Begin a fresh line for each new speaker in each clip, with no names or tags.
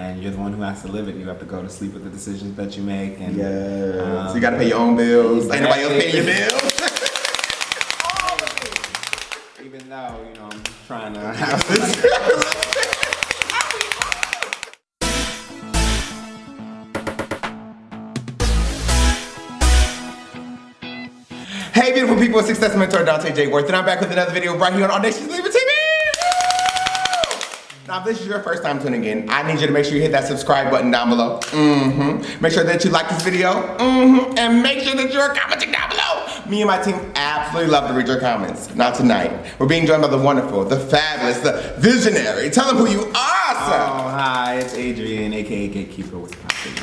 and you're the one who has to live it. You have to go to sleep with the decisions that you make. And
so you got to pay your own bills. Ain't nobody else paying your bills.
Even though, you know, I'm trying to have this.
Hey beautiful people, it's Success Mentor Dante J. Worth, and I'm back with another video right here on Audacious Diva TV. Now if this is your first time tuning in, I need you to make sure you hit that subscribe button down below. Make sure that you like this video. And make sure that you're commenting down below. Me and my team absolutely love to read your comments. Now tonight, we're being joined by the wonderful, the fabulous, the visionary. Tell them who you are, sir.
Oh, hi, it's Adrian, aka Gatekeeper with Popping.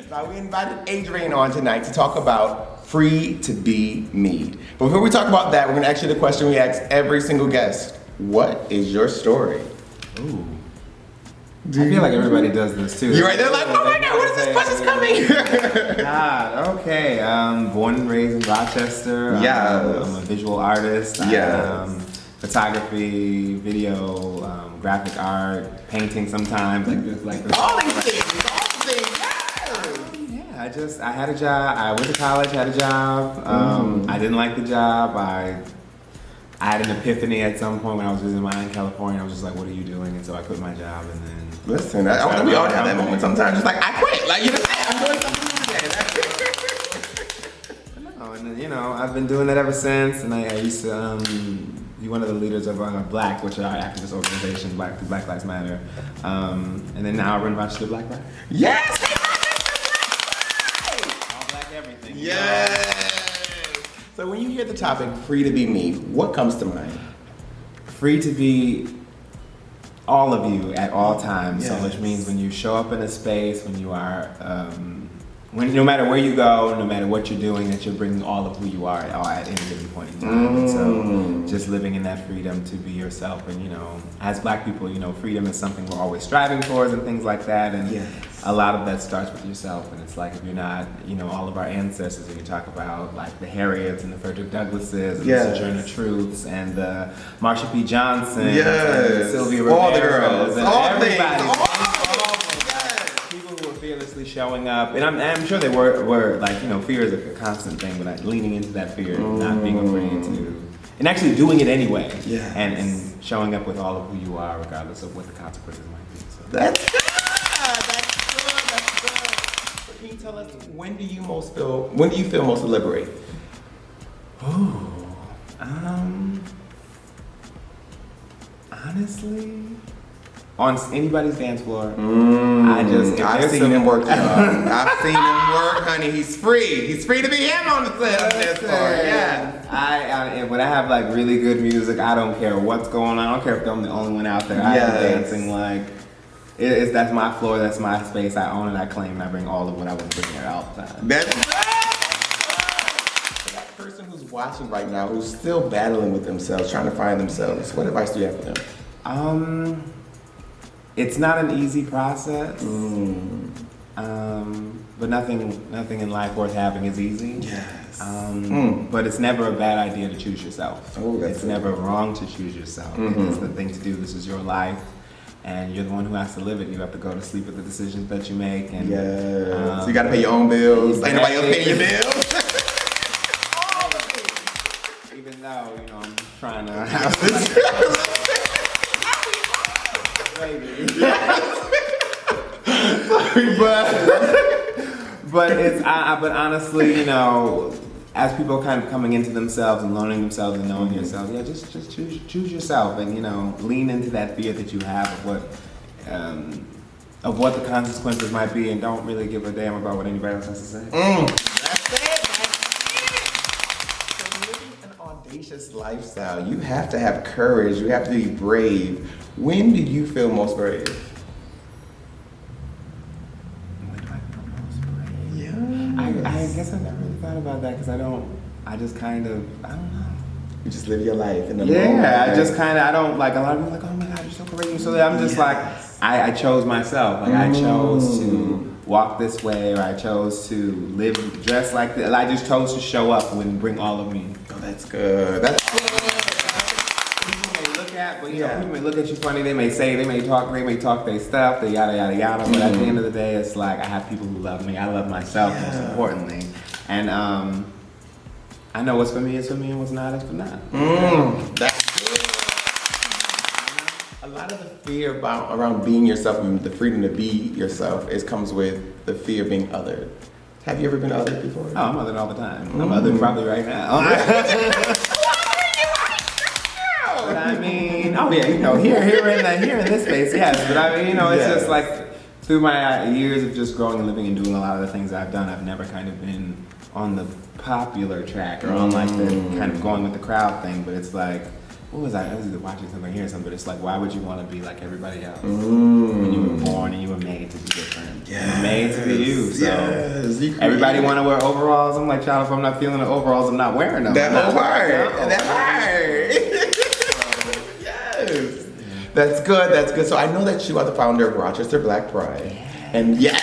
Now we invited Adrian on tonight to talk about free to be me. But before we talk about that, we're gonna ask you the question we ask every single guest. What is your story?
Ooh. I feel like everybody does this too.
You're right there like, oh my God, what is this question's coming?
God, okay. Born and raised in Rochester.
Yes.
I'm a visual artist.
Yes.
Photography, video, graphic art, painting sometimes. Like this.
All these things, yes.
I had a job. I went to college, had a job. I didn't like the job. I had an epiphany at some point when I was visiting my aunt in California. I was just like, what are you doing? And so I quit my job and then...
Listen, we all have that moment sometimes. Just like, I quit. Like, you know, I'm doing something today.
No, and then, you know, I've been doing that ever since. And I used to be one of the leaders of Black, which is our activist organization, Black Lives Matter. And then now I run Rochester Black Lives.
Yes!
Everything.
Yes! So when you hear the topic, free to be me, what comes to mind?
Free to be all of you at all times.
Yes.
So which means when you show up in a space, when you are, no matter where you go, no matter what you're doing, that you're bringing all of who you are at any given point in time. And so just living in that freedom to be yourself. And you know, as Black people, you know, freedom is something we're always striving towards and things like that. And a lot of that starts with yourself. And it's like, if you're not, you know, all of our ancestors, when you talk about like the Harriets and the Frederick Douglasses and the Sojourner Truths and the Marsha P. Johnson and Sylvia Rivera.
All the girls. All
everybody. People who were fearlessly showing up. And I'm sure they were like, you know, fear is a constant thing, but like leaning into that fear, not being afraid to, and actually doing it anyway. And showing up with all of who you are, regardless of what the consequences might be. So.
That's good. Can you tell us, when do you feel most liberated?
Honestly, on anybody's dance floor.
I've seen him work, y'all. I've seen him work, honey. He's free. He's free to be him on the dance floor. Yeah.
When I have like really good music, I don't care what's going on. I don't care if I'm the only one out there. I'm dancing like. That's my floor, that's my space, I own it, I claim it, I bring all of what I was bringing there all the time.
That's that person who's watching right now, who's still battling with themselves, trying to find themselves, what advice do you have for them?
It's not an easy process, but nothing in life worth having is easy.
Yes.
But it's never a bad idea to choose yourself.
It's
never wrong to choose yourself. It's the thing to do, this is your life. And you're the one who has to live it. You have to go to sleep with the decisions that you make. And
so you got to pay your own bills. Ain't nobody else paying your bills.
Even though, you know, I'm trying to have this. But honestly, you know, as people kind of coming into themselves and learning themselves and knowing yourself, just choose yourself and, you know, lean into that fear that you have of what the consequences might be, and don't really give a damn about what anybody else has to say.
That's it. So living an audacious lifestyle, you have to have courage. You have to be brave. When do you feel most brave?
I guess I never really thought about that because I don't know.
You just live your life in the moment.
Yeah, I don't, like, a lot of people are like, oh my God, you're so courageous. So I'm just like, I chose myself. Like, I chose to walk this way, or I chose to live dressed like this. I just chose to show up and bring all of me.
Oh, that's good. That's good.
People may look that, but you know, people may look at you funny. They may talk their stuff, they yada yada yada. But at the end of the day, it's like I have people who love me. I love myself most importantly, and I know what's for me is for me, and what's not is for not.
That's good. A lot of the fear around being yourself and the freedom to be yourself comes with the fear of being othered. Have you ever been othered before?
Oh, I'm othered all the time. I'm othered probably right now. But I mean, oh yeah, you know, here in this space, yes. But I mean, you know, it's just like through my years of just growing and living and doing a lot of the things I've done, I've never kind of been on the popular track or on like the kind of going with the crowd thing. But it's like, what was I was either watching something or hearing something, but it's like, why would you want to be like everybody else? When you were born and you were made to be different. You were made to be you. So everybody want to wear overalls. I'm like, child, if I'm not feeling the overalls, I'm not wearing them.
That part. Yes. That's good. So I know that you are the founder of Rochester Black Pride. And yeah,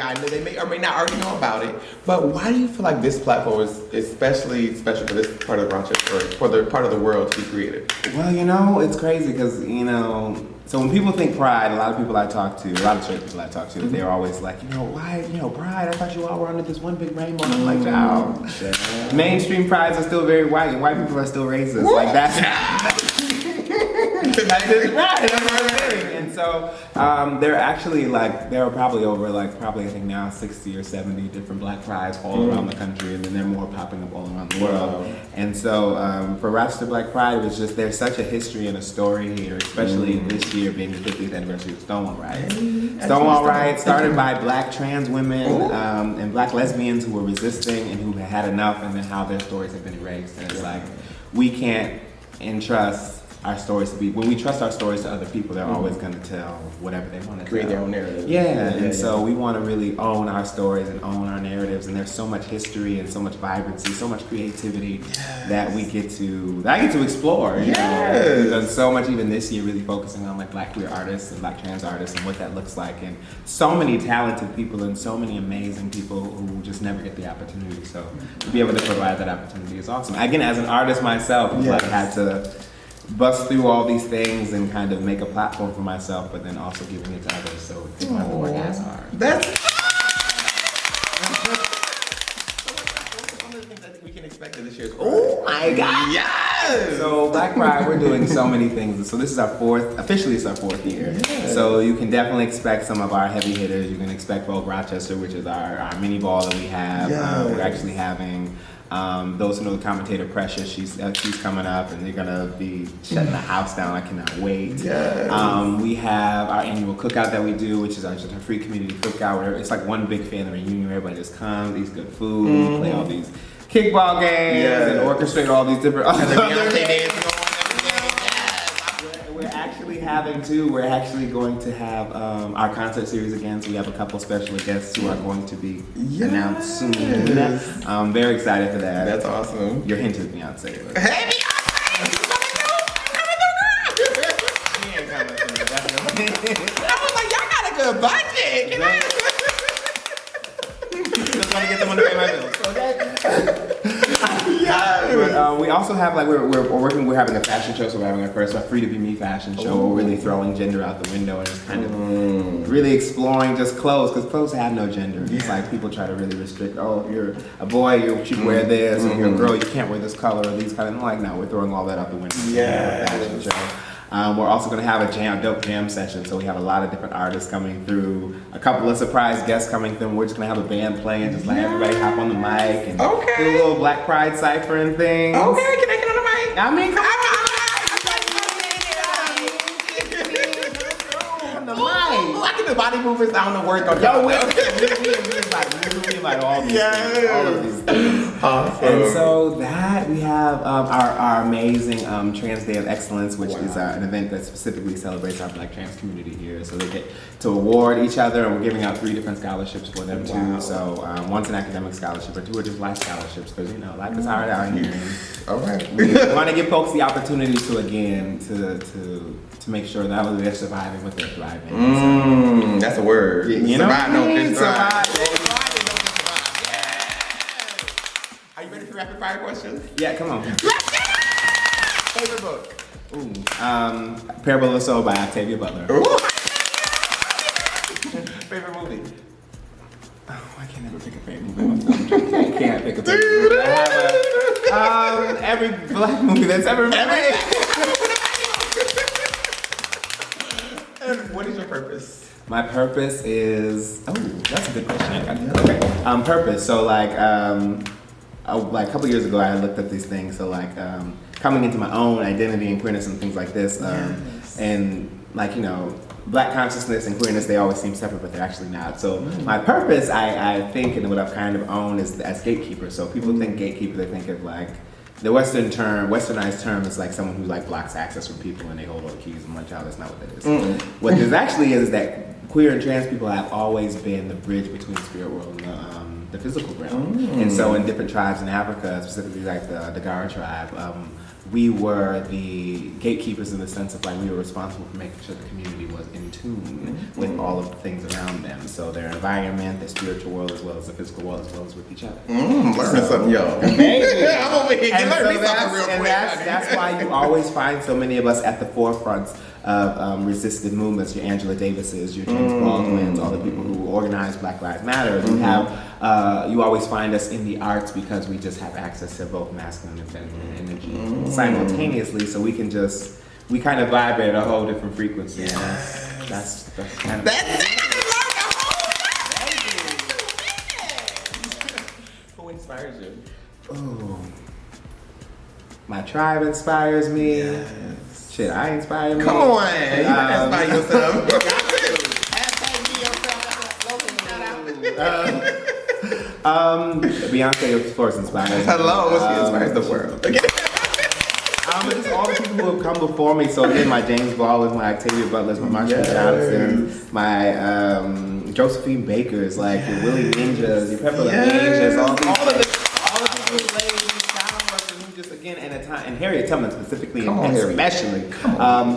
I know they may or may not already know about it, but why do you feel like this platform is especially special for this part of Rochester, or for the part of the world to be created?
Well, you know, it's crazy because, you know, so when people think Pride, a lot of people I talk to, a lot of straight people I talk to, they're always like, you know, why, you know, Pride, I thought you all were under this one big rainbow. And I'm like, child, mainstream prides are still very white, and white people are still racist. Like, that's just right. And so there are actually there are probably over I think now 60 or 70 different Black Prides all around the country, and then there are more popping up all around the world. And so for Rochester Black Pride, it was just there's such a history and a story here, especially this year being the 50th anniversary of Stonewall Riots. Stonewall Riots started by Black trans women and Black lesbians who were resisting and who had enough, and then how their stories have been erased. And it's like we can't entrust our stories to be, when we trust our stories to other people, they're always going to tell whatever they want to
create
tell.
Their own narrative.
And so we want to really own our stories and own our narratives, and there's so much history and so much vibrancy, so much creativity that I get to explore. You know, we've done so much even this year, really focusing on like Black queer artists and Black trans artists and what that looks like, and so many talented people and so many amazing people who just never get the opportunity. So to be able to provide that opportunity is awesome. Again, as an artist myself, I've had to bust through all these things and kind of make a platform for myself, but then also giving it to others, so it's my work as hard.
That's one of the things I think we can expect in this year's Pride.
Oh my God! Yes! So Black Pride, we're doing so many things. So this is officially it's our fourth year. Yes. So you can definitely expect some of our heavy hitters. You can expect Vogue Rochester, which is our mini ball that we have. Yes. We're actually having those who know the commentator Precious, she's coming up, and they're gonna be shutting the house down. I cannot wait. Yes. We have our annual cookout that we do, which is just a free community cookout where it's like one big family reunion. Everybody just comes, eats good food, we play all these kickball games and orchestrate all these different we're actually going to have our concert series again, so we have a couple special guests who are going to be announced soon. I'm very excited for that.
That's awesome.
Your hint is Beyonce.
Hey, Beyonce! She ain't coming through, definitely. I was like, y'all got a good budget.
Just want to get someone to pay my bills. Okay. But we also have we're having a fashion show, so we're having our first Free to Be Me fashion show. We're really throwing gender out the window and just kind of really exploring just clothes, because clothes have no gender. It's like people try to really restrict, if you're a boy, you should wear this, or if you're a girl, you can't wear this color, or these kind of, I'm like, no, we're throwing all that out the window. Fashion show. We're also going to have a dope jam session, so we have a lot of different artists coming through, a couple of surprise guests coming through. We're just going to have a band playing, just let everybody hop on the mic and do a little Black Pride cypher and things.
Okay, can I get on the mic?
I mean, come on.
I can do body movements. I don't know where it's going to go.
We invite all these things. Awesome. And so that we have our amazing Trans Day of Excellence, which is an event that specifically celebrates our Black trans community here. So they get to award each other, and we're giving out 3 different scholarships for them too. So one's an academic scholarship, or 2 are just life scholarships, because you know life is hard out here.
All right.
We want to give folks the opportunity to make sure that they're surviving, but they're thriving.
That's a word.
You know, survive.
Are you ready for rapid fire questions?
Yeah, come on.
Let's get it! Favorite book?
Parable of the Soul by Octavia Butler.
Ooh. Favorite movie?
Oh, I can't ever pick a favorite movie. I can't pick a favorite movie. I have every black movie that's ever been made.
And what is your purpose?
My purpose is, that's a good question. Okay. Purpose. So like a couple years ago, I looked up these things. So like coming into my own identity and queerness and things like this, and like Black consciousness and queerness, they always seem separate, but they're actually not. So my purpose, I think, and what I've kind of owned is as gatekeeper. So people think gatekeeper, they think of like the westernized term is like someone who like blocks access from people and they hold all the keys. I'm like, child, that's not what that is. What this actually is that queer and trans people have always been the bridge between the spirit world and the physical realm. And so in different tribes in Africa, specifically like the Gara tribe, we were the gatekeepers in the sense of like we were responsible for making sure the community was in tune with all of the things around them. So their environment, their spiritual world, as well as the physical world, as well as with each other.
Learning something, yo.
Amazing.
I'm over here.
And
Learn me
so
something real quick.
that's why you always find so many of us at the forefront of resistant movements. Your Angela Davises, your James Baldwins, all the people who organize Black Lives Matter. You have, you always find us in the arts because we just have access to both masculine and feminine energy simultaneously. So we can we kind of vibrate at a whole different frequency. And that's kind of.
That's it. Who inspires you?
Oh, my tribe inspires me. Yes. Shit, I inspire me.
Come on, you gotta inspire yourself.
Beyonce, of course, inspires me.
Hello, she inspires the world.
Just all the people who have come before me. So again, my James Baldwin, my Octavia Butlers, my Marshall Johnson, my Josephine Bakers, like your Willie Ninjas, your Pepper the Ninjas, all the people who laid these groundwork and who just again at a time, and Harriet Tubman specifically, especially,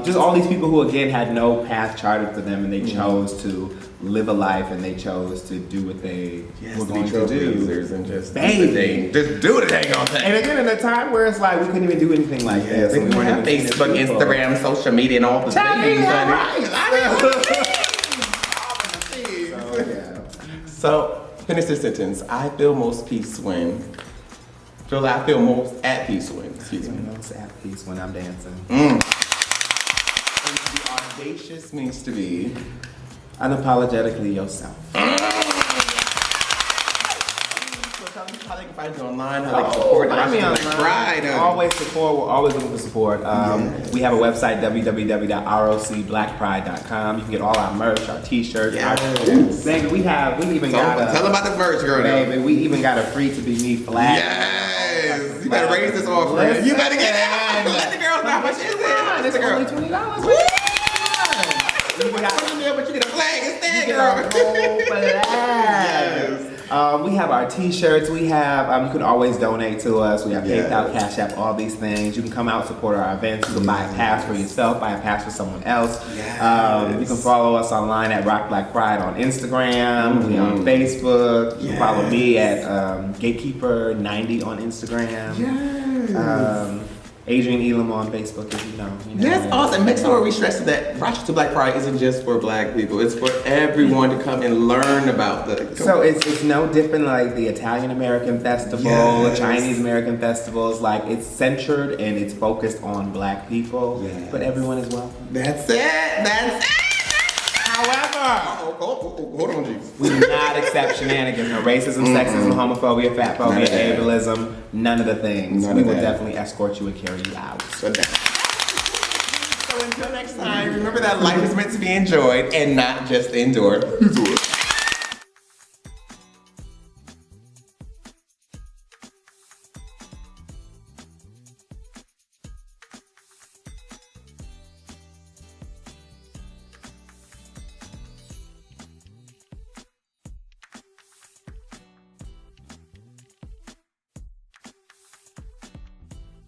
just all these people who again had no path charted for them, and they chose to live a life, and they chose to do what they were going to do.
And just do the dang on thing.
And again, in a time where it's like we couldn't even do anything like this.
We weren't have Facebook, Instagram, social media, and all the things. So finish this sentence. I feel most peace when. I feel most at peace when. Excuse me.
Most at peace when I'm dancing.
And to be audacious means to be
unapologetically yourself.
So tell me how they can find you online, how they can support the Pride.
Always support. We're always looking for support. We have a website, www.rocblackpride.com. You can get all our merch, our t-shirts, our baby. We even got
tell them about the merch, girl.
Baby, we even got a free to be me flag.
Yes, you better raise this offering. You better get it. Let the girls know how much is it.
It's only $20.
But you get a flag instead, girl.
We have our t-shirts. We have, you can always donate to us. We have PayPal, Cash App, all these things. You can come out, support our events. You can buy a pass for yourself, buy a pass for someone else. You can follow us online at Rock Black Pride on Instagram. We on Facebook. You can follow me at Gatekeeper90 on Instagram. Adrian Elim on Facebook, as you know.
That's awesome. Make sure we stress that Rochester Black Pride isn't just for Black people. It's for everyone to come and learn about the.
So it's no different like the Italian American Festival, the Chinese American festivals. Like it's centered and it's focused on Black people, but everyone is welcome.
That's it. However, hold on, Jesus.
We do not accept shenanigans, no racism, sexism, homophobia, fatphobia, ableism, none of the things. We will definitely escort you and carry you out.
So until next time, remember that life is meant to be enjoyed and not just endured.